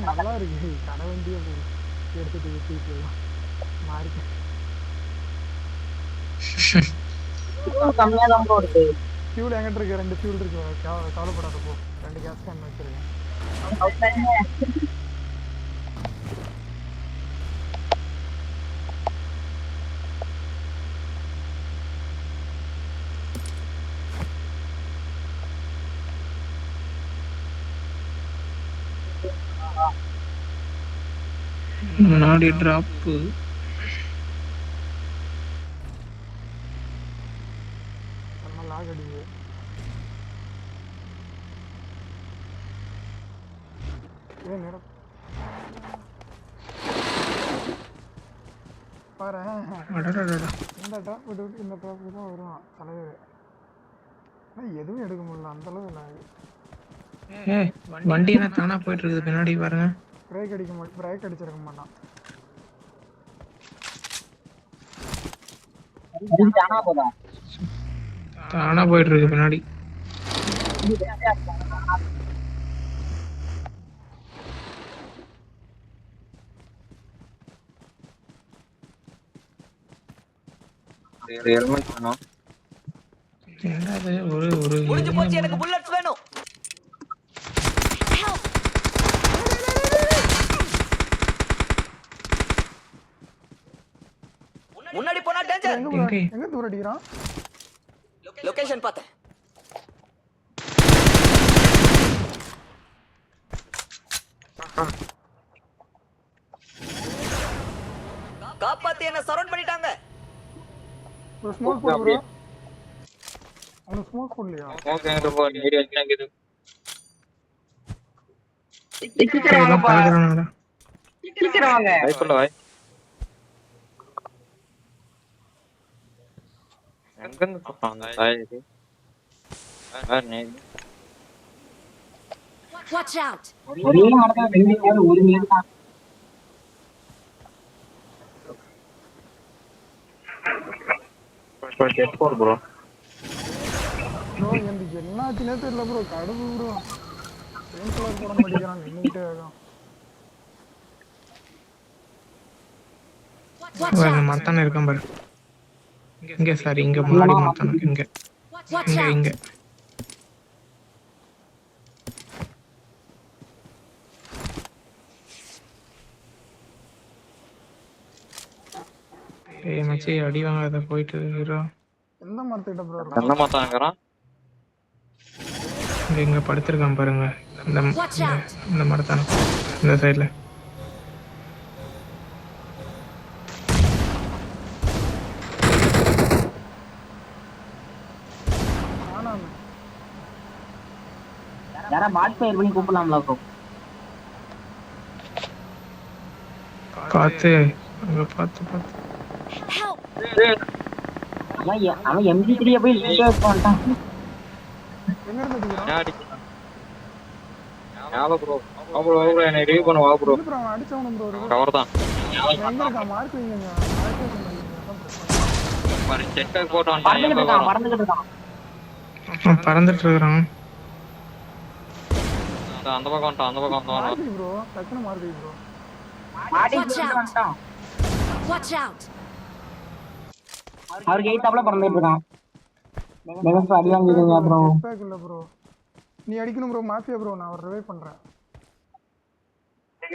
நல்லா இருக்கு கடை வண்டியே எடுத்துட்டு ஊத்திட்டு மாறிக்க கம்மியா தான் போடுது. ஃபியூல் எங்கிட்ட இருக்கு 2 ஃபியூல் இருக்கு கவலைப்படாத போ 2 கேஸ் கேன் வச்சிருக்கேன் முன்னாடி டிராப் லாக் அடிக்குது நேரம் பாரு இந்த ட்ராப் விட்டு இந்த ட்ராப் தான் வரும் தலைவர் ஆனால் எதுவும் எடுக்க முடியல அந்தளவு இல்லை வண்டி என்ன தானா போயிட்டு இருக்குது பின்னாடி பாருங்க பிரேக் அடிச்சிருக்க மாட்டான் தானா போயிட்டு இருக்கு பின்னாடி முடிஞ்சு போச்சு எனக்கு புல்லட்ஸ் வேணும் முன்னாடி போனா டேஞ்சர் எங்க தூர அடிக்கிறான் லொகேஷன் பார்த்தேன் காப்பாத்தி என்ன சரவுண்ட் பண்ணிட்டாங்க ஒரு ஸ்மோக் போடு bro அவன் ஸ்மோக் போடலையா ஓகே ப்ரோ ஏரியா வச்சாங்க சீக்கிரம் வாங்க ரைட்ல வா எங்க போறாங்க ஆயிடுச்சு Watch out. ஒரே மாடா ரெண்டு பேர் ஒரு மீட்டர் தான் செட் போடு ப்ரோ ப்ரோ எனக்கு என்னாச்சுனே தெரியல ப்ரோ கடுப்பு ப்ரோ சேம் கலர் போட மாட்டேங்கிறான் நின்னுட்டே இருக்கான் மரத்தான இருக்கான் பாரு இங்க சார் இங்க முன்னாடி மரத்தான இங்க Watch out. இங்க ஏய் மச்சி அடி வாங்காத போயிட்டு ஹீரோ எந்த மரத்துக்கிட்ட ப்ரோ இருக்கு என்ன மாத்தாங்கறான் இங்க படுத்துறான் பாருங்க இந்த மரத்தான இந்த சைடுல யாரா பாட் ஃபயர் பண்ணி கூப்பிடலாம்ல ப்ரோ காத்து அங்க பாத்து Help. அவன் MG3 போய் ரிசர்வ் பண்ணிட்டான் எங்க இருந்து அடிக்கிறான் யாடி யாவ ப்ரோ ப்ரோ என்ன ரிவ்யூ பண்ண வா ப்ரோ ப்ரோ அவன் அடிச்சவனும் ப்ரோ கவர் தான் எங்க இருக்கான் மார்க் வைங்க பாரு செக் போட்டு வந்துட்டான் பறந்துட்டு இருக்கான் அந்த பக்கம் வந்துட்டான் மார்க் ப்ரோ டக்குனு மார்க் ப்ரோ மாடி Watch out. வந்துட்டான் Watch out. அவருக்கு எய்தாப்ல பறந்துட்டு இருக்கான் நெக்ஸ்ட் அடி வாங்கிடுங்க ப்ரோ பேக் இல்ல ப்ரோ நீ அடிக்கணும் ப்ரோ மாஃபியா ப்ரோ நான் ஒரு ரிவைவ் பண்றேன்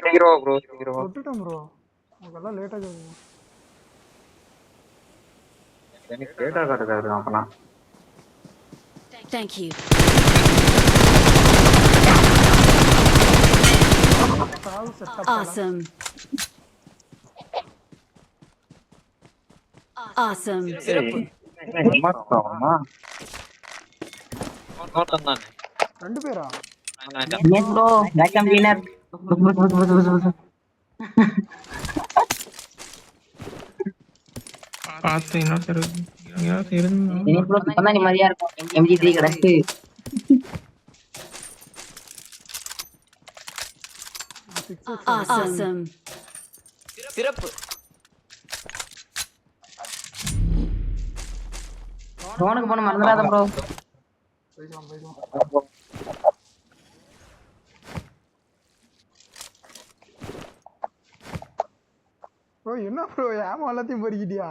ஹீரோ ப்ரோ விட்டுட்டேன் ப்ரோ உங்கெல்லாம் லேட்டா கேக்குது எனக்கு டேட்டா காட்டுறாரு அப்பனா Thank you. Awesome. Awesome. சிறப்பு நோட்டம் தானே ரெண்டு பேரா எஸ் ப்ரோ வேக்கம் கிளீனர் பார்த்து இன்னொருத்தர் எங்கேயாவது இருந்தா தினேஷ் ப்ரோ இப்பதான் நிம்மதியா இருக்கும் MG3 கிடக்கு Awesome. சிறப்பு ட்ரோனுக்கு போன மறந்துடாத ப்ரோ போய்க்கலாம் ப்ரோ என்ன ப்ரோ ஏமா எல்லாத்தையும் பொறுக்கிட்டியா?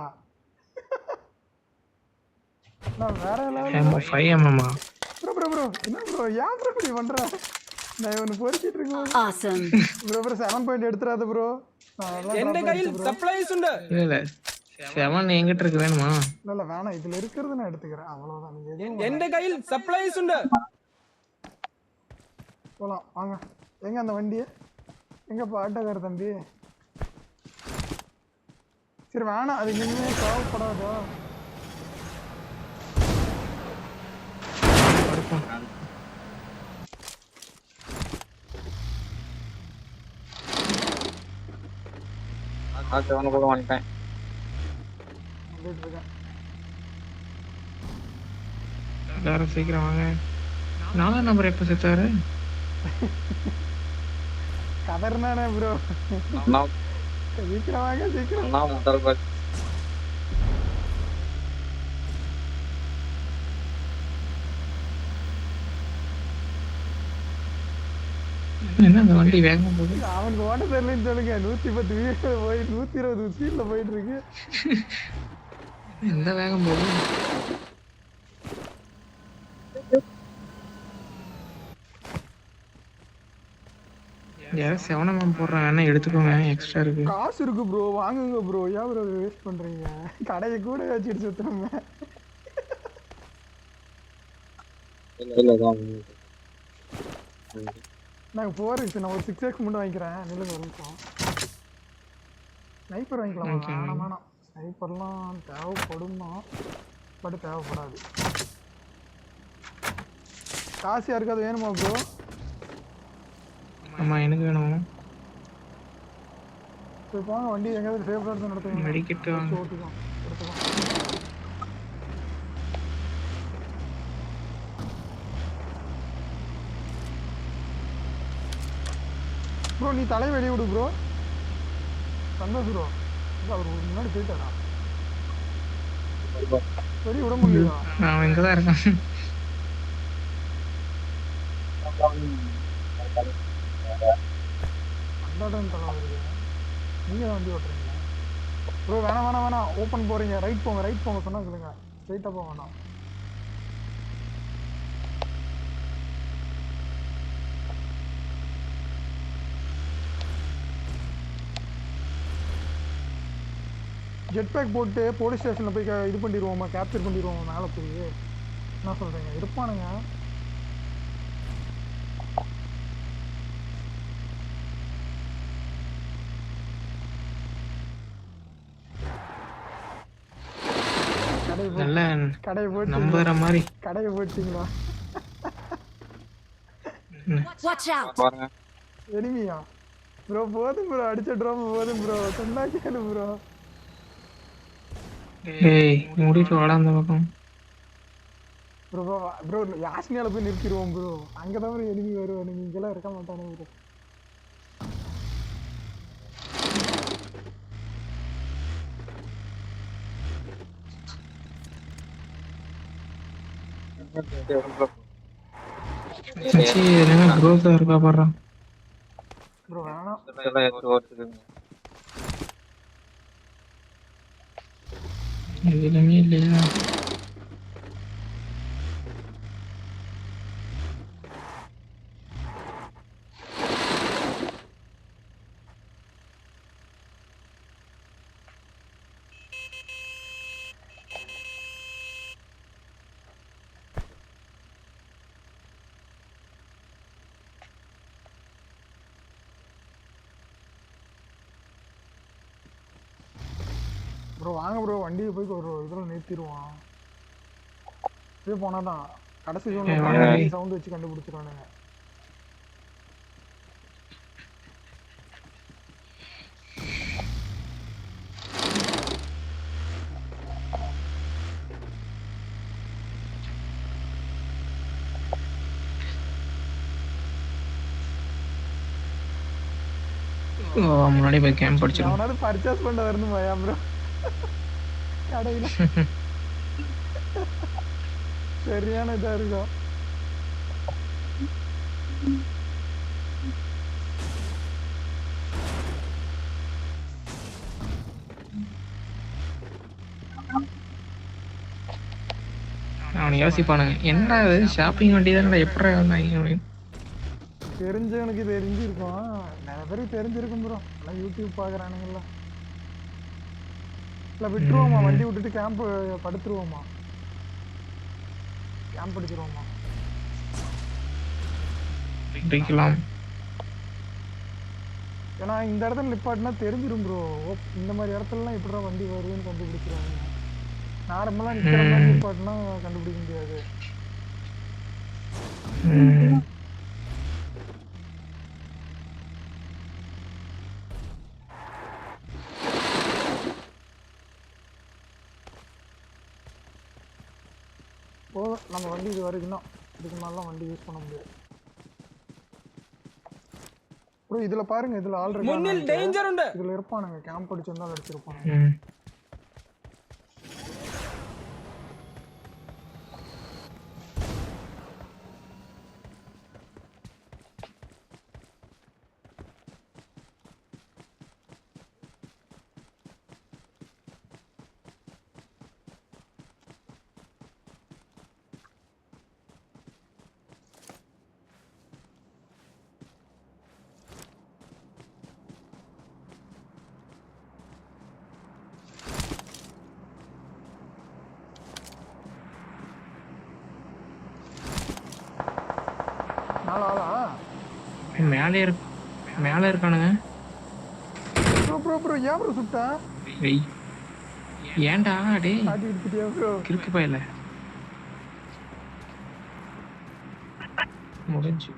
நான் வேற level 5mm bro bro bro என்ன ப்ரோ ஏன் ப்ரோ இப்படி பண்ற? நான் இவனை பொறுக்கிட்டு இருக்கேன் Awesome. ப்ரோ ப்ரோ 7 பாயிண்ட் எடுத்துறாத ப்ரோ. എന്റെ കയ്യിൽ സപ്ലൈസ് ഉണ്ട്. இல்ல 7 எங்கிட்ட இருக்கு வேணுமா? இல்ல வேணாம் இதுல இருக்கிறது நான் எடுத்துக்கிறேன் அவ்வளவுதான். நீங்க எதுவும் എന്റെ കയ്യിൽ സപ്ലൈസ് ഉണ്ട്. போலாம் வாங்க. எங்க அந்த வண்டி? எங்க பாட்டக்கார தம்பி? சரி வேணாம் அது இனிமே தேவைப்படாதோ? அவனை கூட வந்துட்டேன். வந்துட்டு இருக்கேன். எல்லாரும் சீக்கிரம் வாங்க. 4ஆம் நம்பர் எப்ப செத்தாரு? கதர்னானே ப்ரோ. நான் சீக்கிரம் வாங்க சீக்கிரம். நான் முதல் பஸ். என்ன அந்த வண்டி வேகமா போகுது? அவனுக்கு ஓட்ட தெரியலன்னு சொல்லுங்க. 110 வீட்டுல போய் 120 ஸ்பீட்ல போயிட்டு இருக்கு. எந்த வேகம் போகுது? யாரும் 7mm போடுறான் வேணா எடுத்துக்கோங்க எக்ஸ்ட்ரா இருக்கு. காசு இருக்கு ப்ரோ வாங்குங்க ப்ரோ. ஏன் ப்ரோ வேஸ்ட் பண்றீங்க? கடையை கூட வச்சுட்டு சுத்துறோங்க. இல்ல தான். நாங்கள் 4x நான் ஒரு 6x மட்டும் வாங்கிக்கிறேன். நில்லுங்க ஒரு நிமிஷம். ஸ்னைப்பர் வாங்கிக்கலாம். Okay. வேணாம் வேணாம் ஸ்னைப்பர்லாம் தேவைப்படும் தான் பட் தேவைப்படாது. காசு யாருக்காவது வேணுமா ப்ரோ? ஆமா எனக்கு வேணும். சரி போங்க வண்டி எங்கேயாவது சேஃபாக எடுத்து நடத்துங்க. மெடிக்கெட் வாங்க. ஓட்டிக்கலாம் எடுத்துக்கலாம். ப்ரோ நீ தலையை வெளியே விடு ப்ரோ. சந்தோஷ் ப்ரோ அவர் முன்னாடி போயிட்டாரா? வெளியே விட முடியல. அவன் இங்கதான் இருக்கான். அந்தாட்டம் தலை வருது. நீங்கள் தான் வண்டி ஓட்டுறீங்களா ப்ரோ? வேணாம் வேணாம் வேணாம் ஓப்பன் போகிறீங்க. ரைட் போங்க சொன்னால் சொல்லுங்க. ஸ்ட்ரைட்டாக போக வேணாம். ஜெட் பேக் போட்டு போலீஸ் ஸ்டேஷனில் போய் இது பண்ணிடுவோமா, கேப்சர் பண்ணிடுவோமா மேலே போய்? என்ன சொல்கிறீங்க? இருப்பானுங்க. நல்ல கடையை போட்டு நம்புற மாதிரி. கடையை போட்டிங்களா? Watch out. பாருங்க. எனிமியா ப்ரோ? போதும் ப்ரோ அடிச்ச ட்ராப் போதும் ப்ரோ. சொன்னா கேளு ப்ரோ. டேய் மூடிட்டு வாடா அந்த பக்கம். ப்ரோ ப்ரோ யாஸ்னியால போய் நிறுத்திடுவோம் ப்ரோ. அங்கே தான் ப்ரோ எனிமி வருவானுங்க. இங்கெல்லாம் இருக்க மாட்டானு ப்ரோ. சச்சி என்ன க்ரோத் இருக்கா பாறா. ப்ரோ வேணாம். இதெல்லாம் எடுத்து ஓட்டுதுங்க. எதுவுமே இல்லையா? ப்ரோ வாங்க ப்ரோ வண்டியை போய் ஒரு இதில் நிறுத்திடுவோம். இதே போனால் தான் கடைசி சவுண்ட் வச்சு கண்டுபிடிச்சிருவானுங்க. முன்னாடி போய் கேம்ப் படிச்சிடும். அவனால பர்ச்சேஸ் பண்ண வரணும் பயா ப்ரோ கடையில். சரியான இதாக இருக்கும். யோசிப்பானுங்க என்னடா இது ஷாப்பிங் வண்டி தானடா எப்படா வந்தாங்க அப்படின்னு. தெரிஞ்சவனுக்கு தெரிஞ்சிருக்கும், நிறைய பேருக்கு தெரிஞ்சிருக்கும் ப்ரோ. எல்லாம் யூடியூப் பாக்குறானுங்கல்ல. இல்ல விட்டுருவோமா, வண்டி விட்டுட்டு கேம்ப் படுத்துருவோமா, கேம்ப் அடிச்சிருவோமா? பிடிக்கலாம். ஏன்னா இந்த இடத்துல நிப்பாட்டினா தெரிஞ்சிரும் ப்ரோ. இந்த மாதிரி இடத்துலலாம் எப்படிடா வண்டி வருதுன்னு கண்டுபிடிச்சிருவாங்க. நார்மலா நிக்கிற மாதிரி நிப்பாட்டினா கண்டுபிடிக்க முடியாது. போதும், நம்ம வண்டி இது வரைக்கும் தான். இதுக்கு மேலாம் வண்டி யூஸ் பண்ண முடியாது ப்ரோ. இதுல பாருங்க, இதுல ஆல்ரெடி മുന്നിൽ ഡേഞ്ചർ ഉണ്ട്. இதுல இருப்பானுங்க, கேம்ப் அடிச்சிருந்தா அடிச்சிருப்பாங்க. மேல இருக்கானுங்க. ப்ரோ ப்ரோ ப்ரோ ஏன் ப்ரோ சுட்டா? ஏன்டா டேய் ஆடி எடுத்துட்டியா ப்ரோ? கிறுக்கு பையல முடிஞ்சு.